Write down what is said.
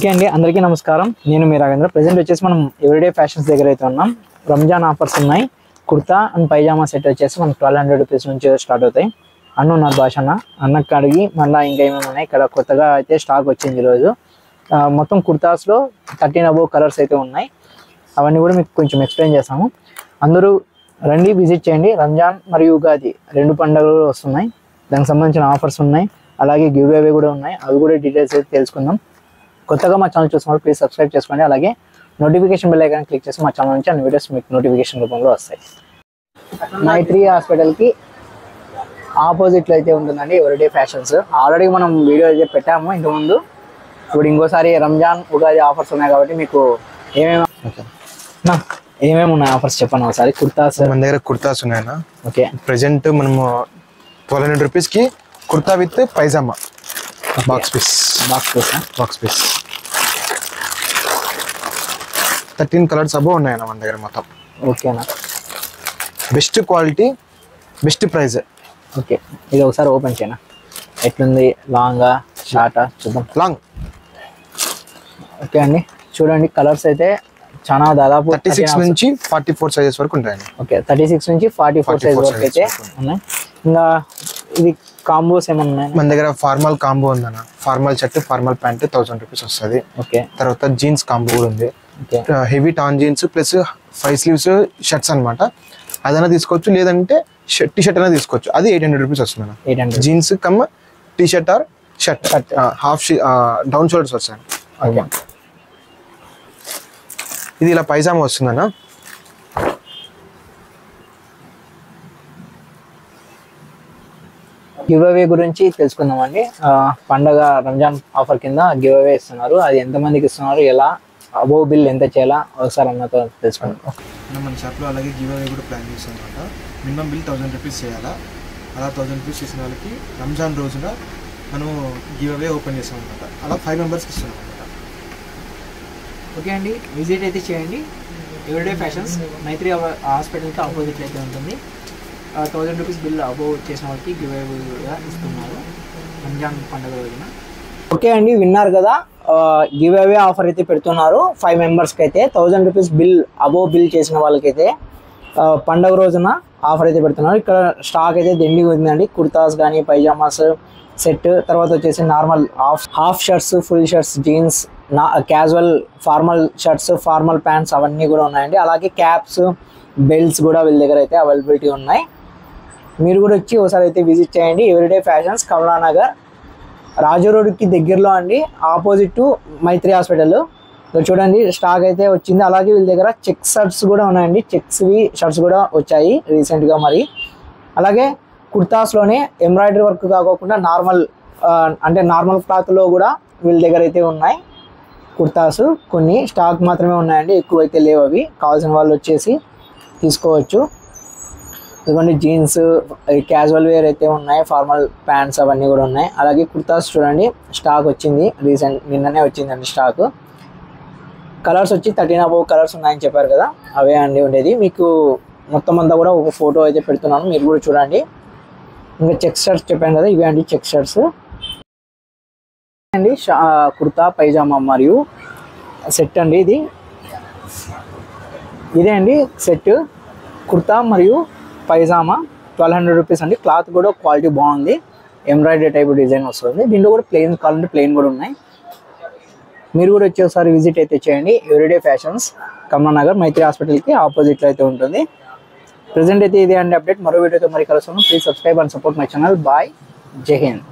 Okay అండి, అందరికీ నమస్కారం. నేను మీ రాఘవేంద్ర. ప్రెజెంట్ వచ్చేసి మనం ఎవ్రీడే ఫ్యాషన్స్ దగ్గర అయితే ఉన్నాం. రంజాన్ ఆఫర్స్ ఉన్నాయి. కుర్తా అండ్ పైజామా సెట్ వచ్చేసి మనకు 1200 రూపీస్ నుంచి స్టార్ట్ అవుతాయి. అన్న ఉన్నారు భాషన్న, అన్నకు అడిగి మళ్ళీ ఇంకా ఏమేమి ఉన్నాయి. ఇక్కడ కొత్తగా అయితే స్టాక్ వచ్చింది ఈరోజు. మొత్తం కుర్తాస్లో 13 అబోవ్ కలర్స్ అయితే ఉన్నాయి. అవన్నీ కూడా మీకు కొంచెం ఎక్స్ప్లెయిన్ చేస్తాము. అందరూ రండి, విజిట్ చేయండి. రంజాన్ మరియు ఉగాది 2 పండుగలు వస్తున్నాయి. దానికి సంబంధించిన ఆఫర్స్ ఉన్నాయి. అలాగే గివ్ అవే కూడా ఉన్నాయి. అవి కూడా డీటెయిల్స్ అయితే తెలుసుకుందాం. కొత్తగా మా ఛానల్ చూస్తున్నప్పుడు ప్లీజ్ సబ్స్క్రైబ్ చేసుకోండి. అలాగే నోటిఫికేషన్ బెల్ ఐకాన్ క్లిక్ చేసి మా ఛానల్ నుంచి అన్ని వీడియోస్ మీకు నోటిఫికేషన్ రూపంలో వస్తాయి. మైత్రి హాస్పిటల్కి ఆపోజిట్లో అయితే ఉంటుందండి ఎవ్రీడే ఫ్యాషన్స్. ఆల్రెడీ మనం వీడియో అయితే పెట్టాము ఇంతకుముందు. ఇప్పుడు ఇంకోసారి రంజాన్ ఉగాది ఆఫర్స్ ఉన్నాయి కాబట్టి మీకు ఏమేమి ఉన్నాయి ఆఫర్స్ చెప్పండి ఒకసారి. కుర్తాస్ మన దగ్గర కుర్తాస్ ఉన్నాయన్నా. ఓకే, ప్రెజెంట్ మనము 1200 రూపీస్కి kurta with pyjama box piece 13 colours above ఉన్నాయన్న మన దగ్గర మొత్తం. ఓకేనా, best quality, best price. Okay, ఇది ఒకసారి ఓపెన్ చేయనా, ఎట్లుంది? లాంగా షార్టా చూద్దాం. లాంగ్. ఓకే అండి, చూడండి కలర్స్ అయితే చాలా దాదాపు 36 నుంచి 44 సైజెస్ వరకు ఉంటాయండి. ఓకే, 36 నుంచి 44 సైజ్ వరకు అయితే ఉన్నాయి. ఇంకా ఇది కాంబోస్ ఏమన్నా ఉన్నాయి మన దగ్గర? ఫార్మల్ కాంబో ఉందన్న. Formal shirt, formal pant 1000 rupees వస్తుంది. ఓకే, తర్వాత జీన్స్ కాంబో కూడా ఉంది. Heavy tan jeans plus 5 sleeves shirts అనమాట. అదైనా తీసుకోవచ్చు, లేదంటే టీ షర్ట్ అయినా తీసుకోవచ్చు. అది 800 రూపీస్ వస్తుంది. 800 jeans come T shirt are shirt half down shoulders వస్తాయి. ఓకే, ఇది ఇలా పైజామా వస్తుందన్న. గివ్ అవే గురించి తెలుసుకుందామండి. పండగ రంజాన్ ఆఫర్ కింద గివ్ అవే ఇస్తున్నారు. అది ఎంతమందికి ఇస్తున్నారు, ఎలా, అబోవ్ బిల్ ఎంత చేయాలా ఒకసారి అన్నతో తెలుసుకుందాం. మన షాప్లో అలాగే గివ్ అవే కూడా ప్లాన్ చేస్తాం అనమాట. మినిమం బిల్ 1000 రూపీస్ చేయాలా. అలా 1000 రూపీస్ చేసిన వాళ్ళకి రంజాన్ రోజున మనం గివ్ అవే ఓపెన్ చేస్తాం అనమాట. అలా 5 మెంబర్స్కి ఇస్తున్నాం అనమాట. ఓకే అండి, విజిట్ అయితే చేయండి. ఎవ్రీడే ఫ్యాషన్స్ మైత్రి హాస్పిటల్కి ఆపోజిట్లో అయితే ఉంటుంది. 1000 రూపీస్ బిల్ అబోవ్ చేసిన వాళ్ళకి గివ్ అవేగా ఇస్తున్నారు రంజాన్ పండుగ రోజున. ఓకే అండి, విన్నారు కదా, గివ్ అవే ఆఫర్ అయితే పెడుతున్నారు 5 మెంబర్స్కి అయితే. 1000 రూపీస్ బిల్ అబోవ్ బిల్ చేసిన వాళ్ళకైతే పండుగ రోజున ఆఫర్ అయితే పెడుతున్నారు. ఇక్కడ స్టాక్ అయితే దండిగా ఉందండి. కుర్తాస్ కానీ, పైజామాస్ సెట్, తర్వాత వచ్చేసి normal half shirts, full shirts, jeans, casual formal shirts, formal pants అవన్నీ కూడా ఉన్నాయండి. అలాగే క్యాప్స్, బెల్ట్స్ కూడా వీళ్ళ దగ్గర అయితే అవైలబిలిటీ ఉన్నాయి. మీరు కూడా వచ్చి ఒకసారి అయితే విజిట్ చేయండి. ఎవ్రీడే ఫ్యాషన్స్, కమలానగర్ రాజు రోడ్కి దగ్గరలో అండి, ఆపోజిట్ టు మైత్రి హాస్పిటల్. చూడండి స్టాక్ అయితే వచ్చింది. అలాగే వీళ్ళ దగ్గర చెక్ షర్ట్స్ కూడా ఉన్నాయండి. చెక్స్వి షర్ట్స్ కూడా వచ్చాయి రీసెంట్గా. మరి అలాగే కుర్తాస్లోనే ఎంబ్రాయిడరీ వర్క్ కాకుండా నార్మల్ అంటే నార్మల్ క్లాత్లో కూడా వీళ్ళ దగ్గర అయితే ఉన్నాయి కుర్తాస్. కొన్ని స్టాక్ మాత్రమే ఉన్నాయండి, ఎక్కువ అయితే లేవు. అవి కావాల్సిన వాళ్ళు వచ్చేసి తీసుకోవచ్చు. ఇదిగోండి జీన్స్, క్యాజువల్ వేర్ అయితే ఉన్నాయి, ఫార్మల్ ప్యాంట్స్ అవన్నీ కూడా ఉన్నాయి. అలాగే కుర్తాస్ చూడండి స్టాక్ వచ్చింది, నిన్ననే వచ్చిందండి స్టాక్. కలర్స్ వచ్చి 13 అబోవ్ కలర్స్ ఉన్నాయని చెప్పారు కదా, అవే అండి ఉండేది. మీకు మొత్తం అంతా కూడా ఒక ఫోటో అయితే పెడుతున్నాను, మీరు కూడా చూడండి. ఇంకా చెక్ షర్ట్స్ చెప్పాను కదా, ఇవే అండి చెక్ షర్ట్స్ అండి. కుర్తా పైజామా మరియు సెట్ అండి. ఇదే అండి సెట్, కుర్తా మరియు పైజామా 1200 రూపీస్ అండి. క్లాత్ కూడా క్వాలిటీ బాగుంది, ఎంబ్రాయిడరీ టైప్ డిజైన్ వస్తుంది. దీంట్లో కూడా ప్లెయిన్ కావాలంటే ప్లెయిన్ కూడా ఉన్నాయి. మీరు కూడా వచ్చి ఒకసారి విజిట్ అయితే చేయండి. ఎవ్రీడే ఫ్యాషన్స్, కమలానగర్ మైత్రి హాస్పిటల్కి ఆపోజిట్లో అయితే ఉంటుంది. ప్రెజెంట్ అయితే ఇదే అండి అప్డేట్. మరో వీడియోతో మరి కలుస్తాను. Please subscribe and support my channel. Bye, Jai Hind.